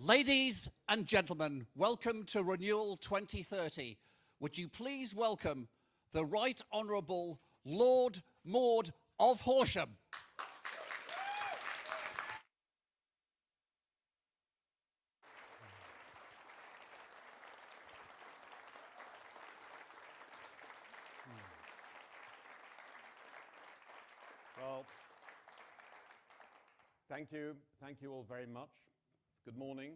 Ladies and gentlemen, welcome to Renewal 2030. Would you please welcome the Right Honourable Lord Maud of Horsham. Well, thank you all very much. Good morning.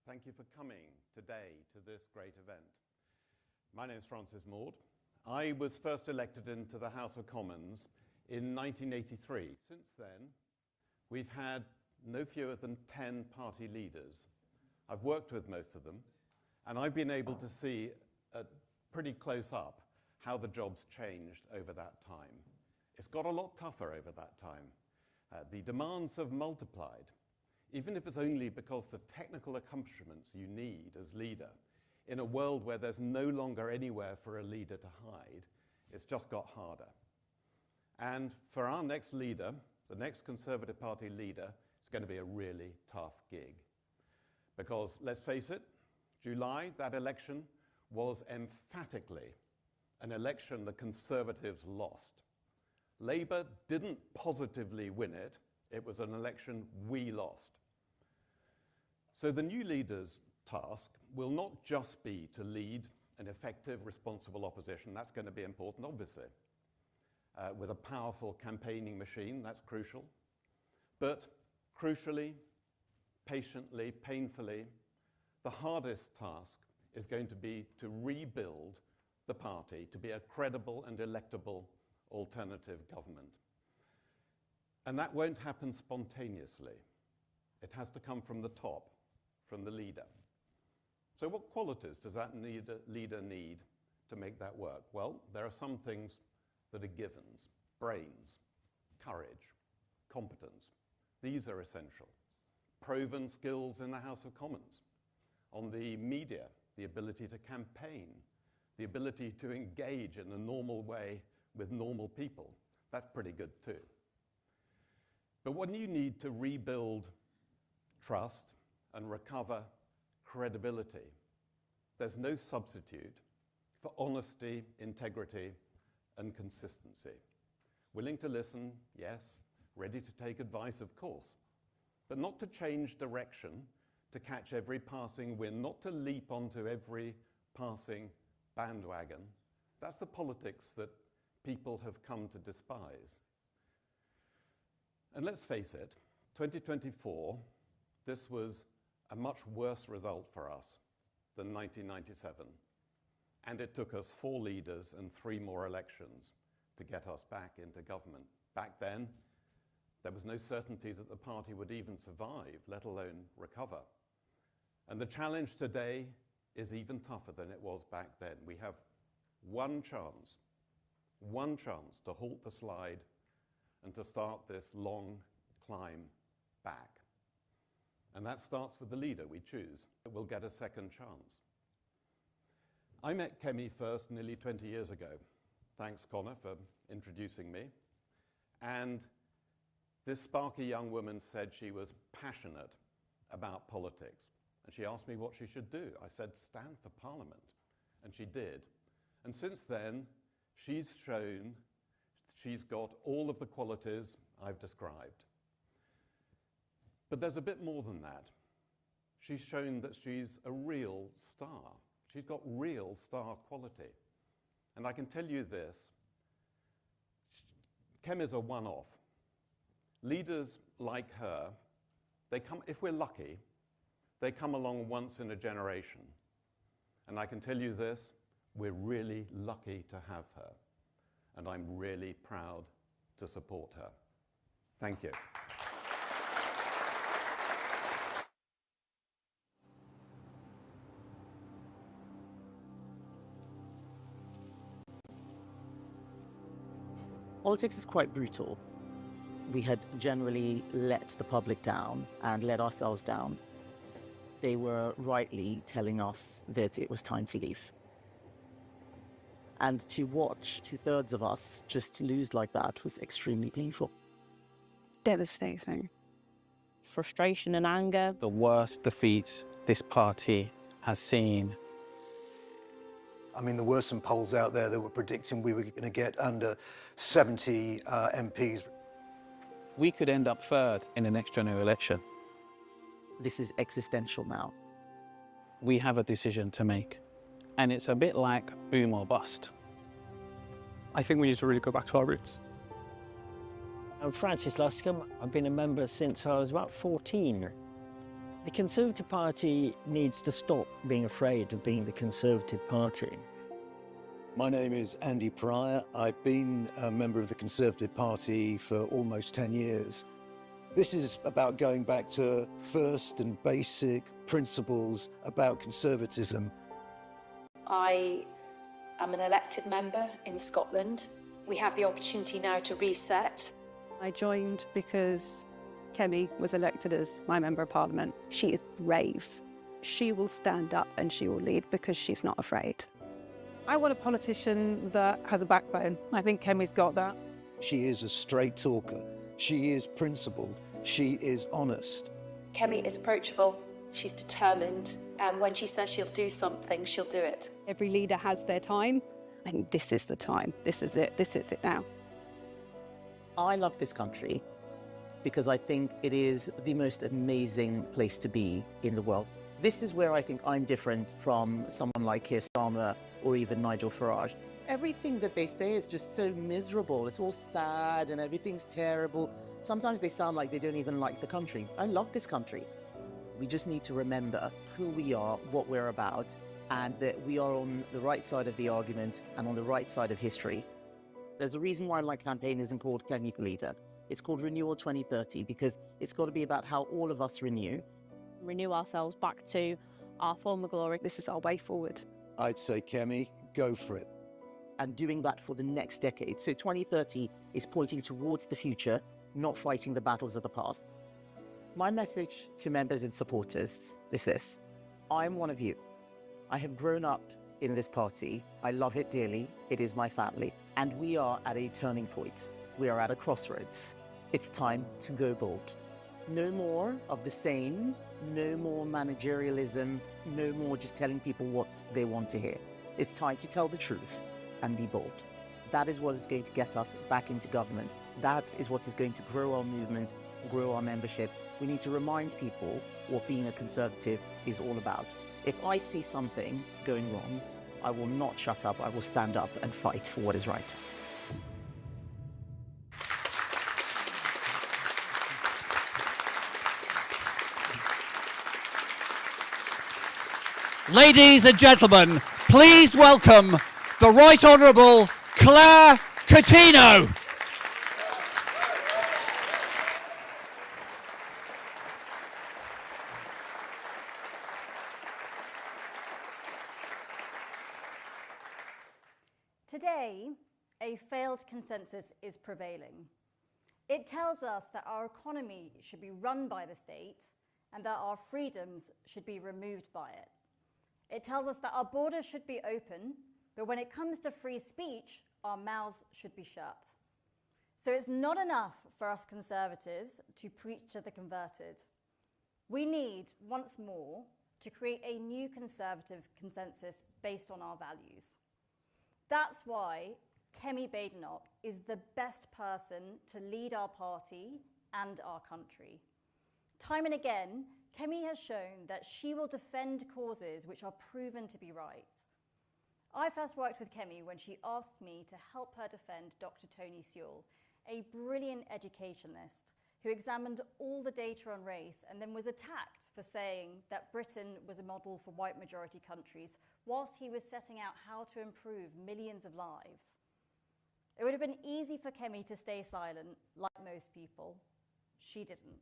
Thank you for coming today to this great event. My name is Francis Maud. I was first elected into the House of Commons in 1983. Since then, we've had no fewer than 10 party leaders. I've worked with most of them, and I've been able to see pretty close up how the job's changed over that time. It's got a lot tougher over that time. The demands have multiplied, even if it's only because the technical accomplishments you need as leader, in a world where there's no longer anywhere for a leader to hide, it's just got harder. And for our next leader, the next Conservative Party leader, it's going to be a really tough gig. Because let's face it, July, that election was emphatically an election the Conservatives lost. Labour didn't positively win it. It was an election we lost. So the new leader's task will not just be to lead an effective, responsible opposition. That's going to be important, obviously. With a powerful campaigning machine, that's crucial. But crucially, patiently, painfully, the hardest task is going to be to rebuild the party to be a credible and electable alternative government. And that won't happen spontaneously. It has to come from the top, from the leader. So what qualities does that leader need to make that work? Well, there are some things that are givens: brains, courage, competence. These are essential. Proven skills in the House of Commons. On the media, the ability to campaign, the ability to engage in a normal way with normal people. That's pretty good too. But when you need to rebuild trust and recover credibility, there's no substitute for honesty, integrity, and consistency. Willing to listen, yes. Ready to take advice, of course. But not to change direction, to catch every passing wind, not to leap onto every passing bandwagon. That's the politics that people have come to despise. And let's face it, 2024, this was a much worse result for us than 1997. And it took us 4 leaders and 3 more elections to get us back into government. Back then, there was no certainty that the party would even survive, let alone recover. And the challenge today is even tougher than it was back then. We have one chance to halt the slide and to start this long climb back. And that starts with the leader we choose. We'll get a second chance. I met Kemi first nearly 20 years ago. Thanks, Connor, for introducing me. And this sparky young woman said she was passionate about politics. And she asked me what she should do. I said, stand for Parliament. And she did. And since then, she's shown she's got all of the qualities I've described. But there's a bit more than that. She's shown that she's a real star. She's got real star quality. And I can tell you this, Kemi's a one-off. Leaders like her, they come, if we're lucky, they come along once in a generation. And I can tell you this, we're really lucky to have her. And I'm really proud to support her. Thank you. Politics is quite brutal. We had generally let the public down and let ourselves down. They were rightly telling us that it was time to leave. And to watch 2/3 of us just lose like that was extremely painful. Devastating. Frustration and anger. The worst defeat this party has seen. I mean, there were some polls out there that were predicting we were going to get under 70 MPs. We could end up third in the next general election. This is existential now. We have a decision to make, and it's a bit like boom or bust. I think we need to really go back to our roots. I'm Francis Luscombe. I've been a member since I was about 14. The Conservative Party needs to stop being afraid of being the Conservative Party. My name is Andy Pryor. I've been a member of the Conservative Party for almost 10 years. This is about going back to first and basic principles about conservatism. I am an elected member in Scotland. We have the opportunity now to reset. I joined because Kemi was elected as my Member of Parliament. She is brave. She will stand up and she will lead because she's not afraid. I want a politician that has a backbone. I think Kemi's got that. She is a straight talker. She is principled. She is honest. Kemi is approachable, she's determined, and when she says she'll do something, she'll do it. Every leader has their time. I think this is the time. This is it. This is it now. I love this country because I think it is the most amazing place to be in the world. This is where I think I'm different from someone like Keir Starmer or even Nigel Farage. Everything that they say is just so miserable. It's all sad and everything's terrible. Sometimes they sound like they don't even like the country. I love this country. We just need to remember who we are, what we're about, and that we are on the right side of the argument and on the right side of history. There's a reason why my campaign isn't called Kemi Leader. It's called Renewal 2030 because it's got to be about how all of us renew ourselves back to our former glory. This is our way forward. I'd say, Kemi, go for it. and doing that for the next decade. So 2030 is pointing towards the future, not fighting the battles of the past. My message to members and supporters is this: I'm one of you. I have grown up in this party. I love it dearly. It is my family. And we are at a turning point. We are at a crossroads. It's time to go bold. No more of the same, no more managerialism, no more just telling people what they want to hear. It's time to tell the truth and be bold. That is what is going to get us back into government. That is what is going to grow our movement, grow our membership. We need to remind people what being a Conservative is all about. If I see something going wrong, I will not shut up. I will stand up and fight for what is right. Ladies and gentlemen, please welcome the Right Honourable Claire Coutinho. Today, a failed consensus is prevailing. It tells us that our economy should be run by the state and that our freedoms should be removed by it. It tells us that our borders should be open, but when it comes to free speech, our mouths should be shut. So it's not enough for us Conservatives to preach to the converted. We need, once more, to create a new Conservative consensus based on our values. That's why Kemi Badenoch is the best person to lead our party and our country. Time and again, Kemi has shown that she will defend causes which are proven to be right. I first worked with Kemi when she asked me to help her defend Dr. Tony Sewell, a brilliant educationalist who examined all the data on race and then was attacked for saying that Britain was a model for white majority countries whilst he was setting out how to improve millions of lives. It would have been easy for Kemi to stay silent, like most people. She didn't.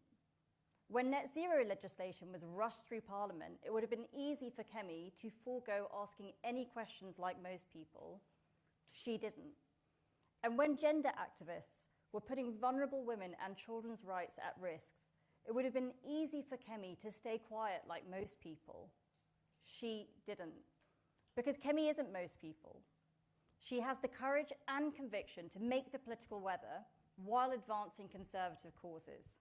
When net zero legislation was rushed through Parliament, it would have been easy for Kemi to forego asking any questions like most people. She didn't. And when gender activists were putting vulnerable women and children's rights at risk, it would have been easy for Kemi to stay quiet like most people. She didn't. Because Kemi isn't most people. She has the courage and conviction to make the political weather while advancing Conservative causes.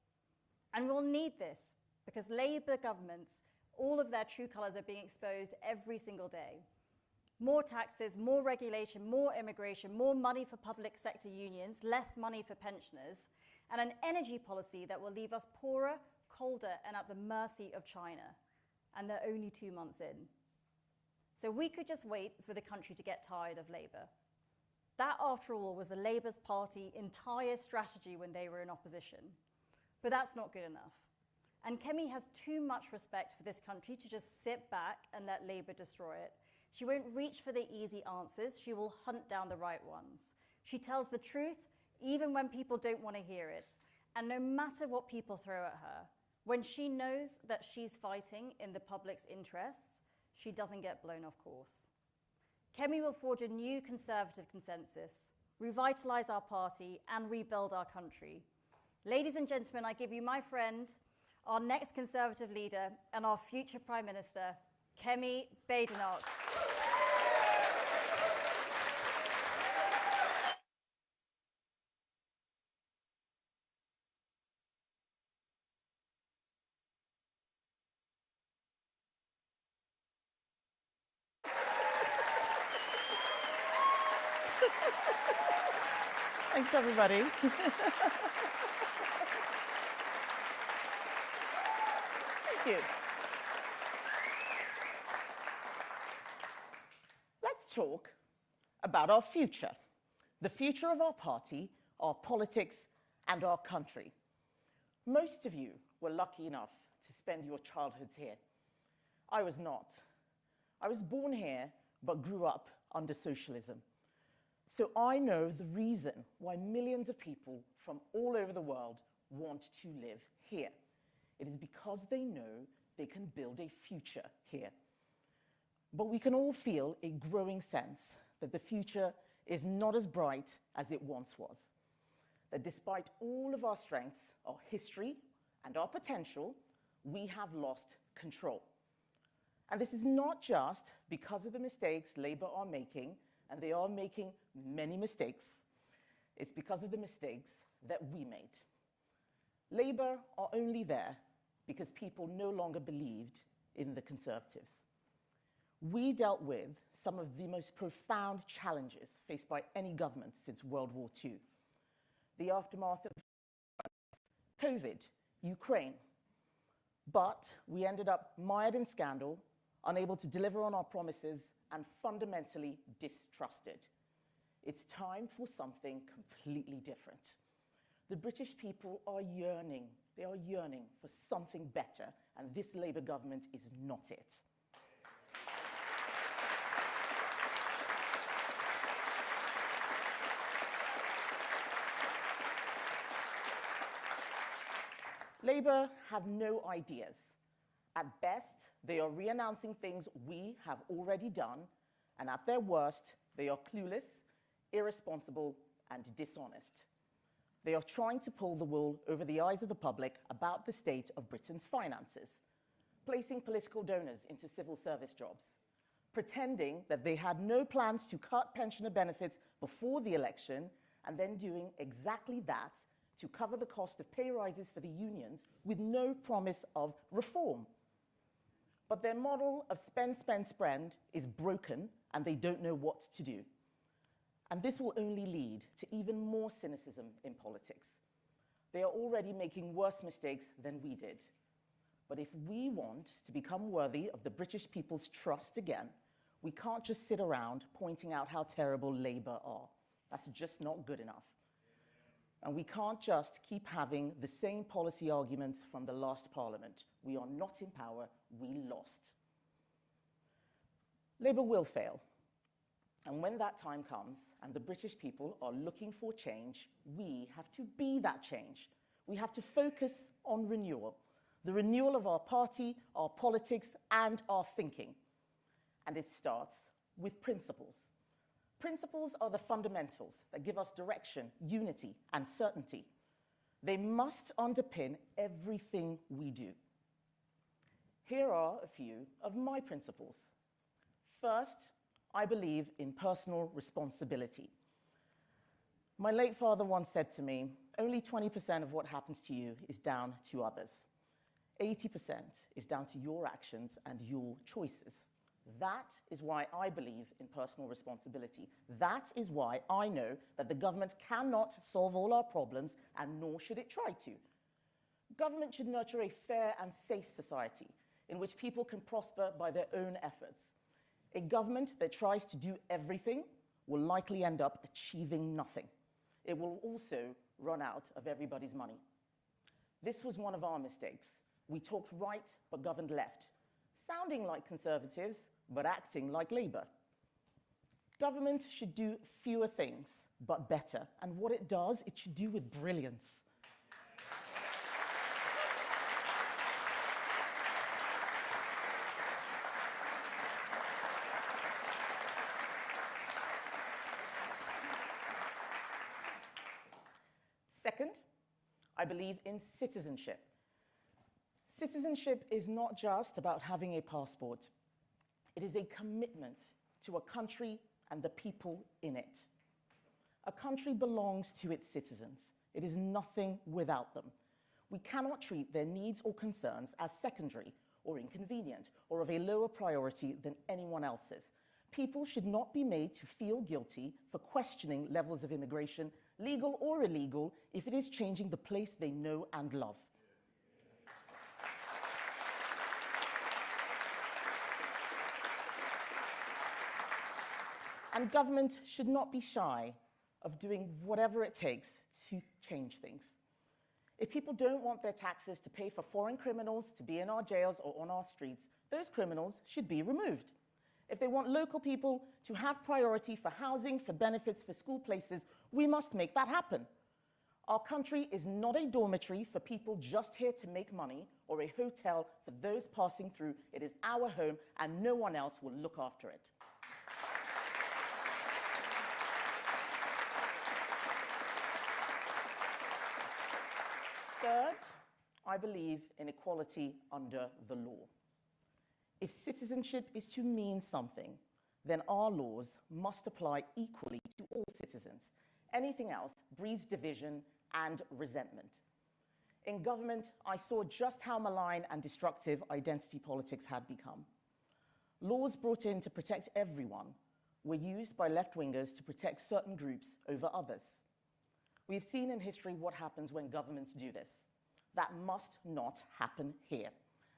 And we'll need this because Labour governments All of their true colours are being exposed every single day. More taxes, more regulation, more immigration, more money for public sector unions, less money for pensioners, and an energy policy that will leave us poorer, colder, and at the mercy of China. And they're only 2 months in. So we could just wait for the country to get tired of Labour. That, after all, was the Labour Party's entire strategy when they were in opposition. But that's not good enough. And Kemi has too much respect for this country to just sit back and let Labour destroy it. She won't reach for the easy answers. She will hunt down the right ones. She tells the truth, even when people don't want to hear it. And no matter what people throw at her, when she knows that she's fighting in the public's interests, she doesn't get blown off course. Kemi will forge a new Conservative consensus, revitalise our party, and rebuild our country. Ladies and gentlemen, I give you my friend, our next Conservative leader, and our future Prime Minister, Kemi Badenoch. Thanks, everybody. Thank you. Let's talk about our future, the future of our party, our politics, and our country. Most of you were lucky enough to spend your childhoods here. I was not. I was born here, but grew up under socialism. So I know the reason why millions of people from all over the world want to live here. It is because they know they can build a future here. But we can all feel a growing sense that the future is not as bright as it once was. That despite all of our strengths, our history, and our potential, we have lost control. And this is not just because of the mistakes Labour are making, and they are making many mistakes. It's because of the mistakes that we made. Labour are only there because people no longer believed in the Conservatives. We dealt with some of the most profound challenges faced by any government since World War II. The aftermath of COVID, Ukraine. But we ended up mired in scandal, unable to deliver on our promises, and fundamentally distrusted. It's time for something completely different. The British people are yearning. They are yearning for something better, and this Labour government is not it. Labour have no ideas. At best, they are re-announcing things we have already done, and at their worst, they are clueless, irresponsible, and dishonest. They are trying to pull the wool over the eyes of the public about the state of Britain's finances, placing political donors into civil service jobs, pretending that they had no plans to cut pensioner benefits before the election, and then doing exactly that to cover the cost of pay rises for the unions with no promise of reform. But their model of spend, spend, spend is broken, and they don't know what to do. And this will only lead to even more cynicism in politics. They are already making worse mistakes than we did. But if we want to become worthy of the British people's trust again, we can't just sit around pointing out how terrible Labour are. That's just not good enough. And we can't just keep having the same policy arguments from the last Parliament. We are not in power, we lost. Labour will fail. And when that time comes, and the British people are looking for change, we have to be that change. We have to focus on renewal. The renewal of our party, our politics, and our thinking. And it starts with principles. Principles are the fundamentals that give us direction, unity, and certainty. They must underpin everything we do. Here are a few of my principles. First, I believe in personal responsibility. My late father once said to me, only 20% of what happens to you is down to others. 80% is down to your actions and your choices. That is why I believe in personal responsibility. That is why I know that the government cannot solve all our problems, and nor should it try to. Government should nurture a fair and safe society in which people can prosper by their own efforts. A government that tries to do everything will likely end up achieving nothing. It will also run out of everybody's money. This was one of our mistakes. We talked right but governed left, sounding like Conservatives but acting like Labour. Government should do fewer things but better, and what it does, it should do with brilliance. Second, I believe in citizenship. Citizenship is not just about having a passport. It is a commitment to a country and the people in it. A country belongs to its citizens. It is nothing without them. We cannot treat their needs or concerns as secondary or inconvenient or of a lower priority than anyone else's. People should not be made to feel guilty for questioning levels of immigration, legal or illegal, if it is changing the place they know and love. And government should not be shy of doing whatever it takes to change things. If people don't want their taxes to pay for foreign criminals to be in our jails or on our streets, those criminals should be removed. If they want local people to have priority for housing, for benefits, for school places, we must make that happen. Our country is not a dormitory for people just here to make money or a hotel for those passing through. It is our home, and no one else will look after it. Third, I believe in equality under the law. If citizenship is to mean something, then our laws must apply equally to all citizens. Anything else breeds division and resentment. In government, I saw just how malign and destructive identity politics had become. Laws brought in to protect everyone were used by left-wingers to protect certain groups over others. We've seen in history what happens when governments do this. That must not happen here.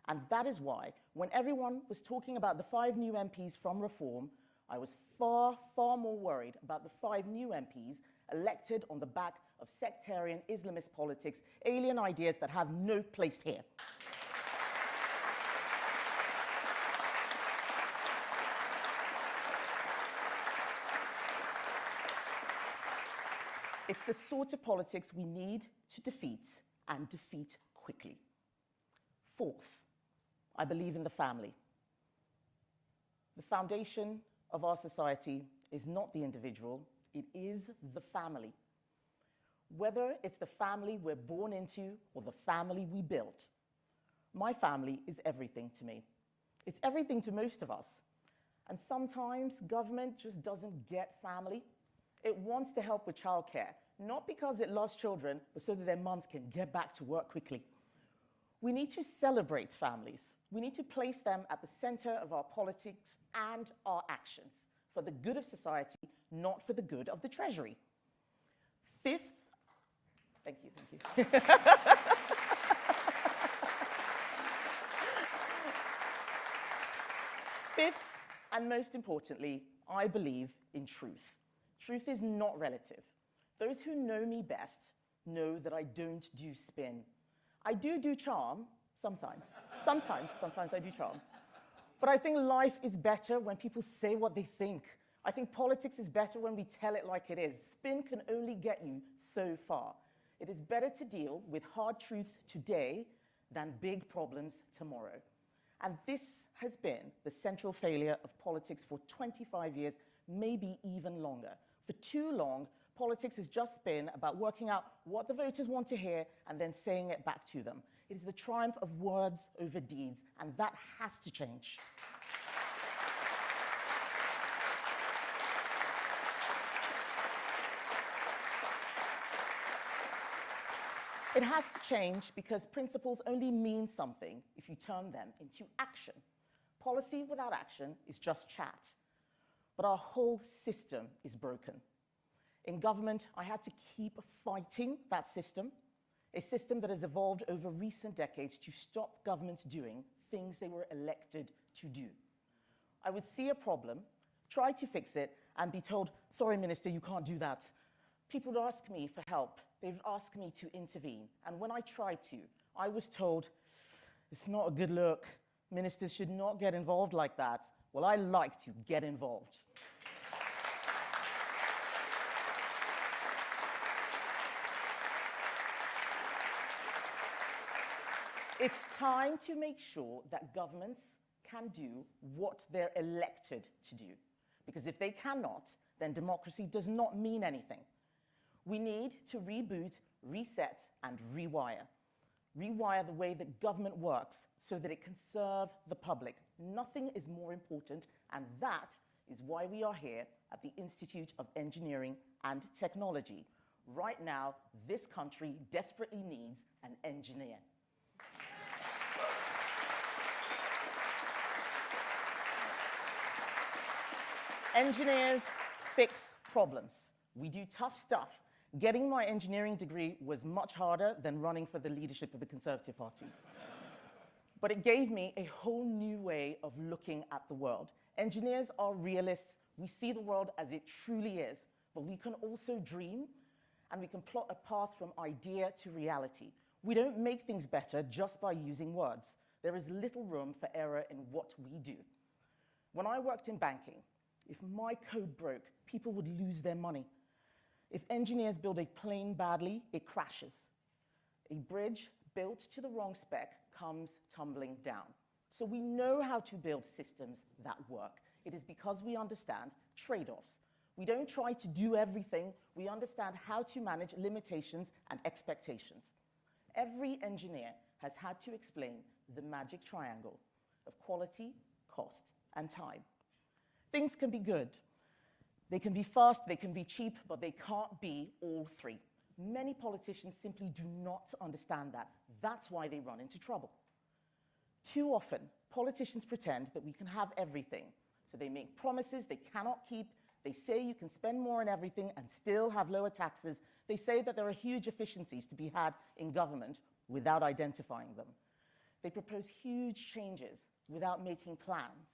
And that is why, when everyone was talking about the 5 new MPs from Reform, I was far, far more worried about the 5 new MPs elected on the back of sectarian Islamist politics, alien ideas that have no place here. It's the sort of politics we need to defeat, and defeat quickly. Fourth, I believe in the family. The foundation of our society is not the individual, it is the family. Whether it's the family we're born into or the family we built, my family is everything to me. It's everything to most of us. And sometimes government just doesn't get family. It wants to help with childcare, not because it loves children, but so that their mums can get back to work quickly. We need to celebrate families. We need to place them at the center of our politics and our actions for the good of society, not for the good of the Treasury. Fifth, thank you. Fifth, and most importantly, I believe in truth. Truth is not relative. Those who know me best know that I don't do spin. I do charm, sometimes. Sometimes I do charm. But I think life is better when people say what they think. I think politics is better when we tell it like it is. Spin can only get you so far. It is better to deal with hard truths today than big problems tomorrow. And this has been the central failure of politics for 25 years, maybe even longer. For too long, politics has just been about working out what the voters want to hear and then saying it back to them. It is the triumph of words over deeds, and that has to change. It has to change because principles only mean something if you turn them into action. Policy without action is just chat. But our whole system is broken. In government, I had to keep fighting that system, a system that has evolved over recent decades to stop governments doing things they were elected to do. I would see a problem, try to fix it, and be told, sorry, Minister, you can't do that. People would ask me for help. They would ask me to intervene. And when I tried to, I was told, it's not a good look. Ministers should not get involved like that. Well, I like to get involved. It's time to make sure that governments can do what they're elected to do. Because if they cannot, then democracy does not mean anything. We need to reboot, reset, and rewire. Rewire the way that government works so that it can serve the public. Nothing is more important, and that is why we are here at the Institute of Engineering and Technology. Right now, this country desperately needs an engineer. Engineers fix problems. We do tough stuff. Getting my engineering degree was much harder than running for the leadership of the Conservative Party. But it gave me a whole new way of looking at the world. Engineers are realists. We see the world as it truly is, but we can also dream, and we can plot a path from idea to reality. We don't make things better just by using words. There is little room for error in what we do. When I worked in banking, if my code broke, people would lose their money. If engineers build a plane badly, it crashes. A bridge built to the wrong spec comes tumbling down. So we know how to build systems that work. It is because we understand trade-offs. We don't try to do everything. We understand how to manage limitations and expectations. Every engineer has had to explain the magic triangle of quality, cost, and time. Things can be good. They can be fast, they can be cheap, but they can't be all three. Many politicians simply do not understand that. That's why they run into trouble. Too often, politicians pretend that we can have everything. So they make promises they cannot keep. They say you can spend more on everything and still have lower taxes. They say that there are huge efficiencies to be had in government without identifying them. They propose huge changes without making plans.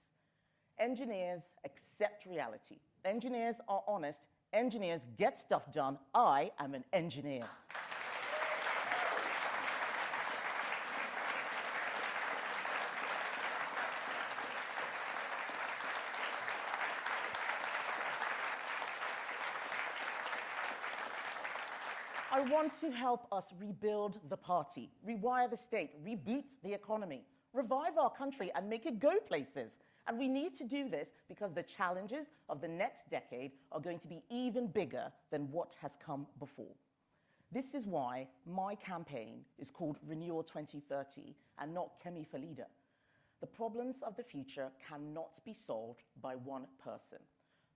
Engineers accept reality. Engineers are honest. Engineers get stuff done. I am an engineer. I want to help us rebuild the party, rewire the state, reboot the economy, revive our country and make it go places. And we need to do this because the challenges of the next decade are going to be even bigger than what has come before. This is why my campaign is called Renewal 2030 and not Kemi Badenoch. The problems of the future cannot be solved by one person.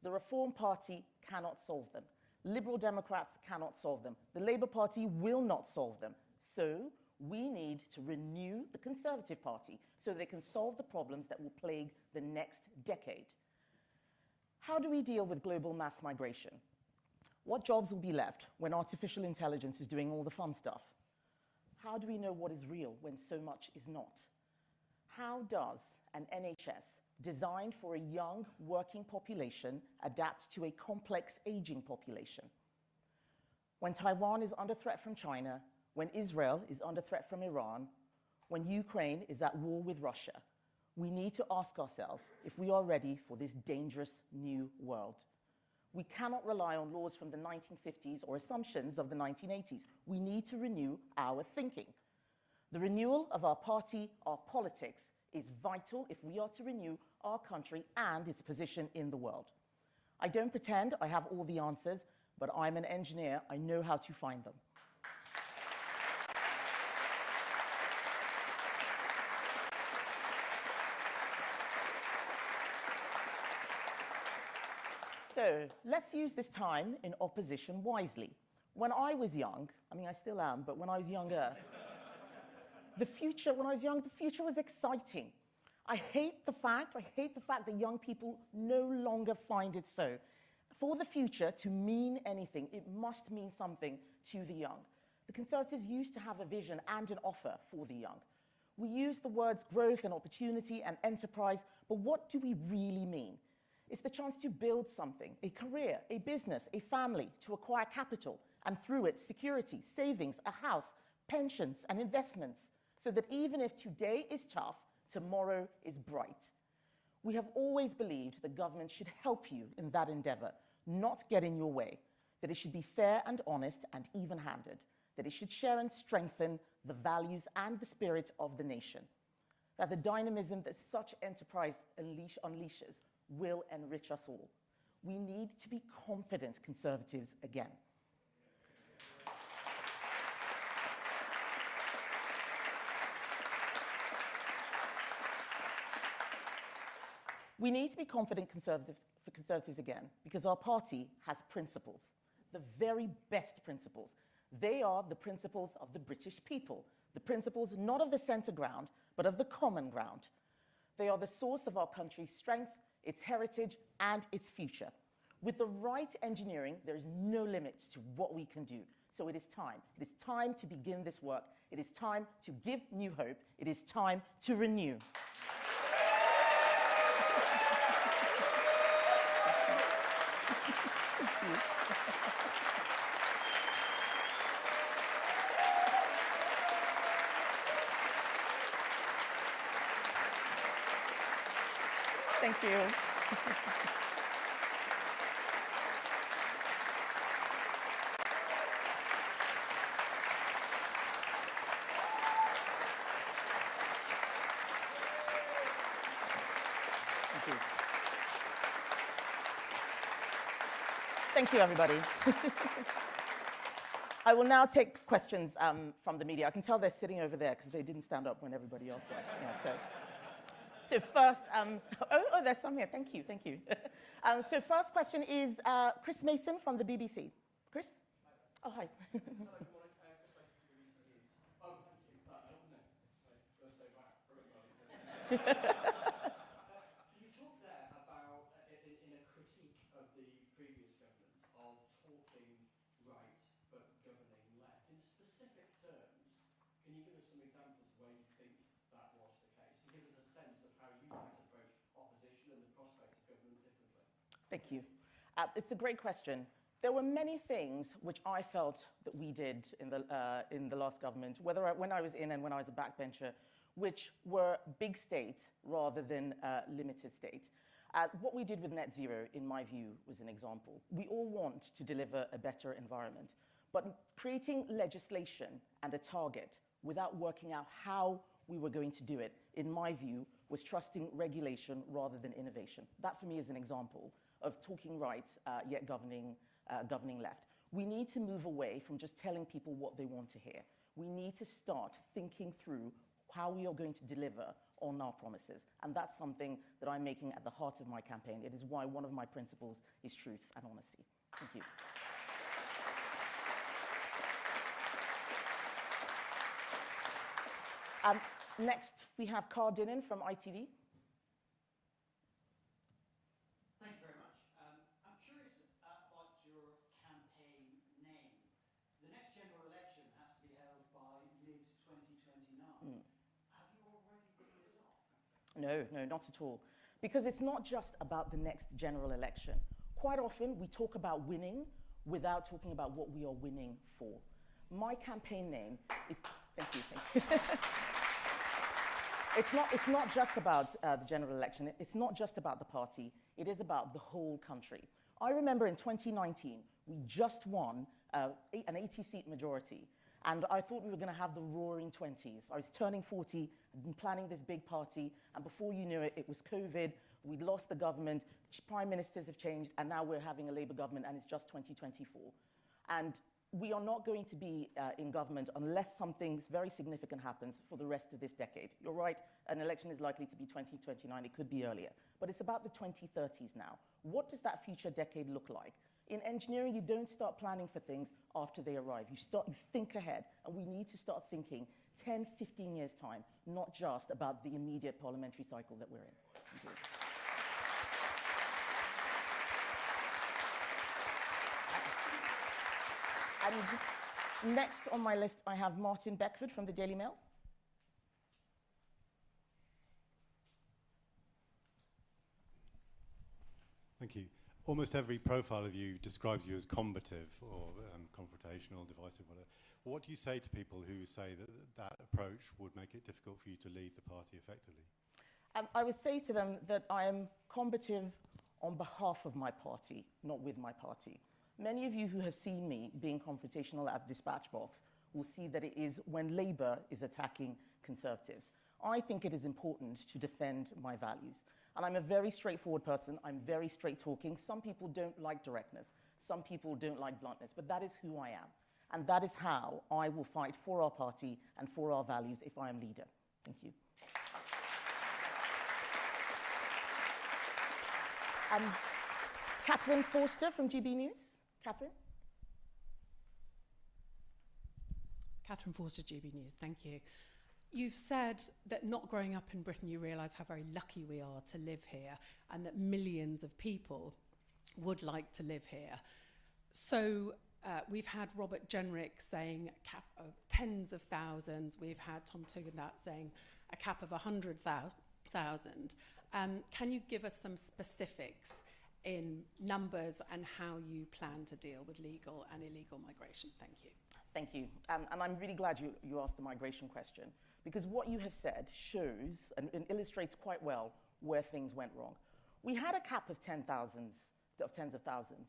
The Reform Party cannot solve them. Liberal Democrats cannot solve them. The Labour Party will not solve them. So we need to renew the Conservative Party so they can solve the problems that will plague the next decade. How do we deal with global mass migration? What jobs will be left when artificial intelligence is doing all the fun stuff? How do we know what is real when so much is not? How does an NHS designed for a young working population adapt to a complex aging population? When Taiwan is under threat from China, when Israel is under threat from Iran, when Ukraine is at war with Russia, we need to ask ourselves if we are ready for this dangerous new world. We cannot rely on laws from the 1950s or assumptions of the 1980s. We need to renew our thinking. The renewal of our party, our politics, is vital if we are to renew our country and its position in the world. I don't pretend I have all the answers, but I'm an engineer. I know how to find them. So let's use this time in opposition wisely. When I was young, I mean, I still am, but when I was younger, when I was young, the future was exciting. I hate the fact that young people no longer find it so. For the future to mean anything, it must mean something to the young. The Conservatives used to have a vision and an offer for the young. We use the words growth and opportunity and enterprise, but what do we really mean? It's the chance to build something, a career, a business, a family, to acquire capital, and through it, security, savings, a house, pensions, and investments, so that even if today is tough, tomorrow is bright. We have always believed that government should help you in that endeavor, not get in your way, that it should be fair and honest and even-handed, that it should share and strengthen the values and the spirit of the nation, that the dynamism that such enterprise unleashes will enrich us all. We need to be confident Conservatives again. We need to be confident Conservatives again because our party has principles, the very best principles. They are the principles of the British people, the principles not of the centre ground, but of the common ground. They are the source of our country's strength, its heritage, and its future. With the right engineering, there is no limit to what we can do. So it is time. It is time to begin this work. It is time to give new hope. It is time to renew. Thank you. Thank you, everybody. I will now take questions from the media. I can tell they're sitting over there because they didn't stand up when everybody else was. Yeah, so first, there's some here. Thank you. So first question is Chris Mason from the BBC. Chris? Oh, hi. You talked there about, in a critique of the previous government, of talking right but governing left. In specific terms, can you give us some examples where you think that was the case? And give us a sense of how you might approach opposition and the prospect of government differently. Thank you. It's a great question. There were many things which I felt that we did in the last government, when I was in and when I was a backbencher, which were big state rather than limited state. What we did with net zero, in my view, was an example. We all want to deliver a better environment, but creating legislation and a target without working out how we were going to do it, in my view, was trusting regulation rather than innovation. That, for me, is an example of talking right, yet governing left. We need to move away from just telling people what they want to hear. We need to start thinking through how we are going to deliver on our promises. And that's something that I'm making at the heart of my campaign. It is why one of my principles is truth and honesty. Thank you. Next, we have Carl Dinnan from ITV. Thank you very much. I'm curious about your campaign name. The next general election has to be held by mid-2029. Have you already written it off? No, not at all. Because it's not just about the next general election. Quite often, we talk about winning without talking about what we are winning for. My campaign name is... Thank you. It's not just about the general election. It's not just about the party. It is about the whole country. I remember in 2019, we just won an 80-seat majority. And I thought we were going to have the roaring 20s. I was turning 40, I'd been planning this big party, and before you knew it, it was COVID, we'd lost the government, prime ministers have changed, and now we're having a Labour government, and it's just 2024. And we are not going to be in government unless something very significant happens for the rest of this decade. You're right, an election is likely to be 2029, it could be earlier. But it's about the 2030s now. What does that future decade look like? In engineering, you don't start planning for things after they arrive. You think ahead, and we need to start thinking 10, 15 years' time, not just about the immediate parliamentary cycle that we're in. Thank you. And next on my list, I have Martin Beckford from the Daily Mail. Thank you. Almost every profile of you describes you as combative or confrontational, divisive, whatever. What do you say to people who say that that approach would make it difficult for you to lead the party effectively? I would say to them that I am combative on behalf of my party, not with my party. Many of you who have seen me being confrontational at the dispatch box will see that it is when Labour is attacking Conservatives. I think it is important to defend my values. And I'm a very straightforward person. I'm very straight talking. Some people don't like directness. Some people don't like bluntness. But that is who I am. And that is how I will fight for our party and for our values if I am leader. Thank you. Catherine Forster from GB News. Catherine? Catherine Forster, GB News. Thank you. You've said that not growing up in Britain, you realise how very lucky we are to live here and that millions of people would like to live here. So we've had Robert Jenrick saying a cap of tens of thousands. We've had Tom Tugendhat saying a cap of 100,000. Can you give us some specifics in numbers and how you plan to deal with legal and illegal migration? Thank you. Thank you. And I'm really glad you asked the migration question, because what you have said shows and illustrates quite well where things went wrong. We had a cap of tens of thousands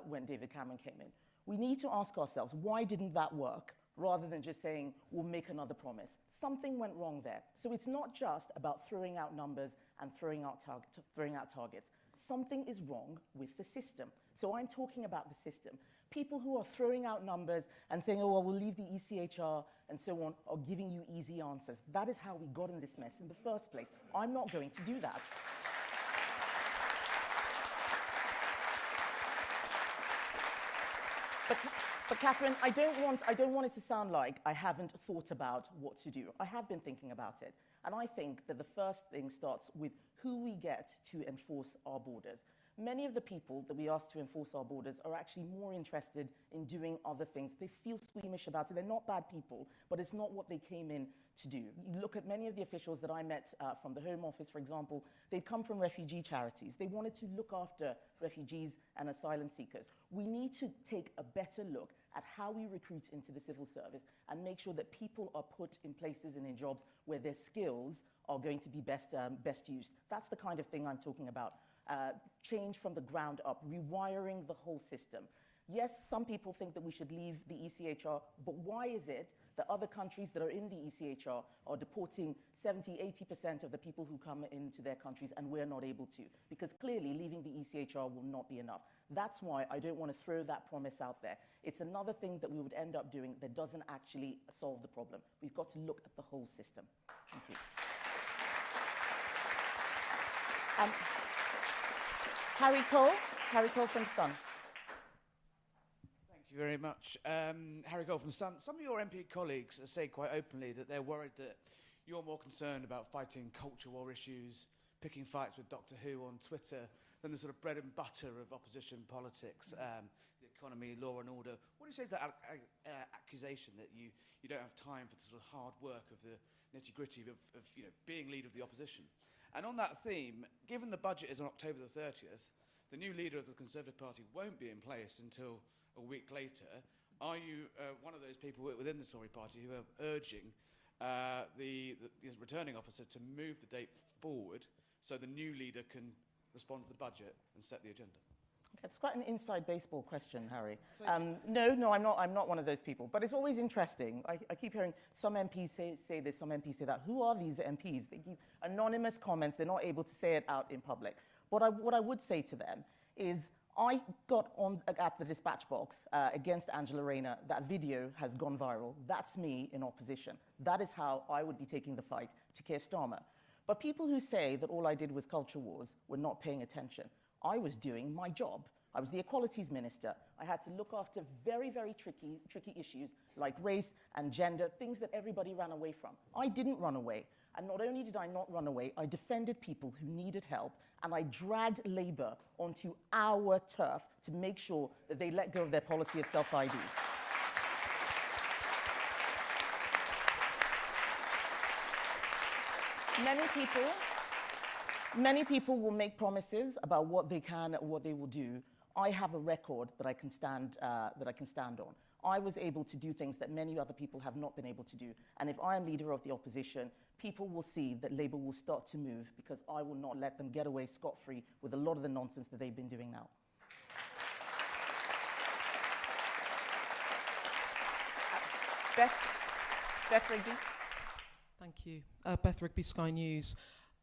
when David Cameron came in. We need to ask ourselves, why didn't that work, rather than just saying, we'll make another promise? Something went wrong there. So it's not just about throwing out numbers and throwing out targets. Something is wrong with the system. So I'm talking about the system. People who are throwing out numbers and saying, oh, well, we'll leave the ECHR and so on, are giving you easy answers. That is how we got in this mess in the first place. I'm not going to do that. But Catherine, I don't want it to sound like I haven't thought about what to do. I have been thinking about it. And I think that the first thing starts with who we get to enforce our borders. Many of the people that we ask to enforce our borders are actually more interested in doing other things. They feel squeamish about it. They're not bad people, but it's not what they came in to do. You look at many of the officials that I met from the Home Office, for example, they'd come from refugee charities. They wanted to look after refugees and asylum seekers. We need to take a better look at how we recruit into the civil service and make sure that people are put in places and in jobs where their skills are going to be best used. That's the kind of thing I'm talking about. Change from the ground up, rewiring the whole system. Yes, some people think that we should leave the ECHR, but why is it that other countries that are in the ECHR are deporting 70, 80% of the people who come into their countries and we're not able to? Because clearly leaving the ECHR will not be enough. That's why I don't want to throw that promise out there. It's another thing that we would end up doing that doesn't actually solve the problem. We've got to look at the whole system. Thank you. Harry Cole from Sun. Thank you very much. Harry Cole from Sun. Some of your MP colleagues say quite openly that they're worried that you're more concerned about fighting culture war issues, picking fights with Doctor Who on Twitter, than the sort of bread and butter of opposition politics, the economy, law and order. What do you say to that accusation that you don't have time for the sort of hard work of the nitty-gritty of being leader of the opposition? And on that theme, given the budget is on October the 30th, the new leader of the Conservative Party won't be in place until a week later. Are you one of those people within the Tory party who are urging the returning officer to move the date forward so the new leader can respond to the budget and set the agenda? It's quite an inside baseball question, Harry. No, I'm not one of those people. But it's always interesting. I keep hearing some MPs say this, some MPs say that. Who are these MPs? They give anonymous comments. They're not able to say it out in public. What I would say to them is I got on at the dispatch box against Angela Rayner. That video has gone viral. That's me in opposition. That is how I would be taking the fight to Keir Starmer. But people who say that all I did was culture wars were not paying attention. I was doing my job. I was the Equalities Minister. I had to look after very, very tricky issues like race and gender, things that everybody ran away from. I didn't run away. And not only did I not run away, I defended people who needed help, and I dragged Labour onto our turf to make sure that they let go of their policy of self-ID. Many people will make promises about what they can and what they will do. I have a record that I can stand on. I was able to do things that many other people have not been able to do. And if I am leader of the opposition, people will see that Labour will start to move, because I will not let them get away scot-free with a lot of the nonsense that they've been doing now. Beth Rigby. Thank you. Beth Rigby, Sky News.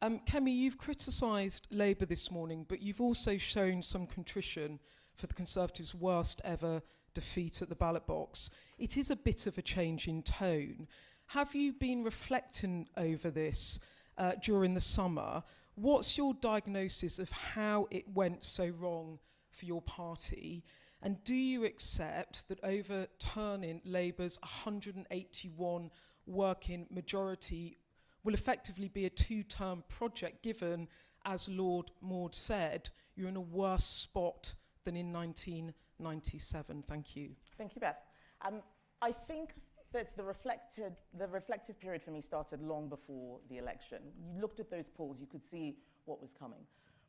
Kemi, you've criticised Labour this morning, but you've also shown some contrition for the Conservatives' worst ever defeat at the ballot box. It is a bit of a change in tone. Have you been reflecting over this during the summer? What's your diagnosis of how it went so wrong for your party? And do you accept that overturning Labour's 181 working majority will effectively be a two-term project, given, as Lord Maud said, you're in a worse spot than in 1997? Thank you. Thank you, Beth. I think that the reflective period for me started long before the election. You looked at those polls, you could see what was coming.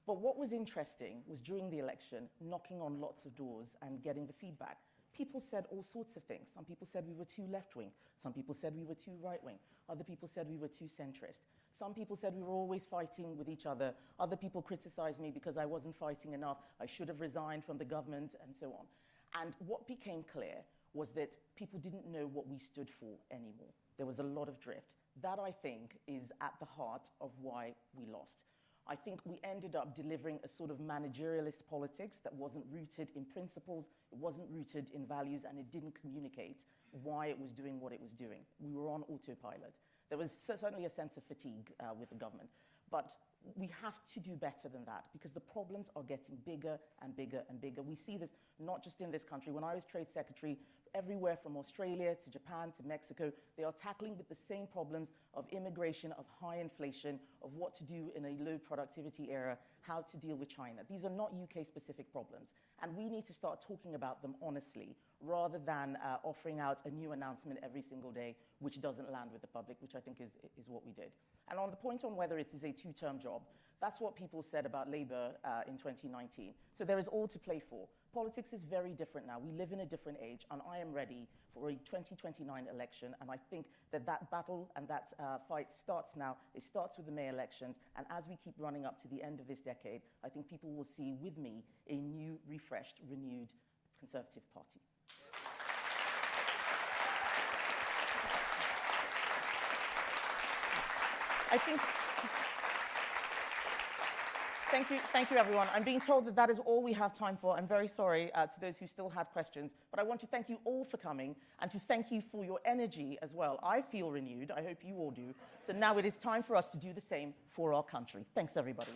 But what was interesting was during the election, knocking on lots of doors and getting the feedback. People said all sorts of things. Some people said we were too left-wing. Some people said we were too right-wing. Other people said we were too centrist. Some people said we were always fighting with each other. Other people criticized me because I wasn't fighting enough. I should have resigned from the government, and so on. And what became clear was that people didn't know what we stood for anymore. There was a lot of drift. That, I think, is at the heart of why we lost. I think we ended up delivering a sort of managerialist politics that wasn't rooted in principles, it wasn't rooted in values, and it didn't communicate why it was doing what it was doing. We were on autopilot. There was certainly a sense of fatigue with the government, but we have to do better than that, because the problems are getting bigger and bigger and bigger. We see this not just in this country. When I was Trade Secretary, everywhere from Australia to Japan to Mexico, they are tackling with the same problems of immigration, of high inflation, of what to do in a low productivity era, how to deal with China. These are not UK-specific problems, and we need to start talking about them honestly, rather than offering out a new announcement every single day, which doesn't land with the public, which I think is what we did. And on the point on whether it is a two-term job, that's what people said about Labour in 2019. So there is all to play for. Politics is very different now. We live in a different age, and I am ready for a 2029 election, and I think that that battle and that fight starts now. It starts with the May elections, and as we keep running up to the end of this decade, I think people will see with me a new, refreshed, renewed Conservative Party. I think... Thank you, everyone. I'm being told that that is all we have time for. I'm very sorry to those who still had questions, but I want to thank you all for coming and to thank you for your energy as well. I feel renewed. I hope you all do. So now it is time for us to do the same for our country. Thanks, everybody.